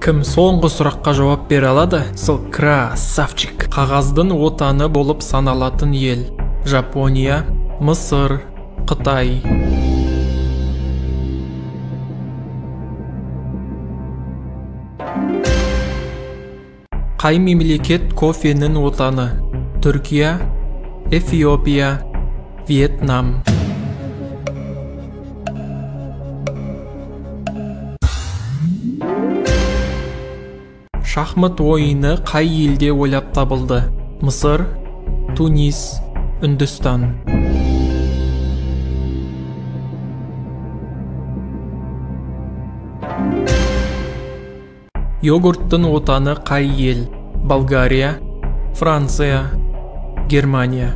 Кім соңғы сұраққа жауап бере алады? Сол красавчик. Қағаздың отаны болып саналатын ел: Жапония, Мысыр, Қытай. Қай мемлекет кофенің отаны? Түркия, Эфиопия, Вьетнам. Шахмат ойыны қай елде ойлап табылды? Мысыр, Тунис, Үндістан. Йогурттың отаны қай ел? Болгария, Франция, Германия.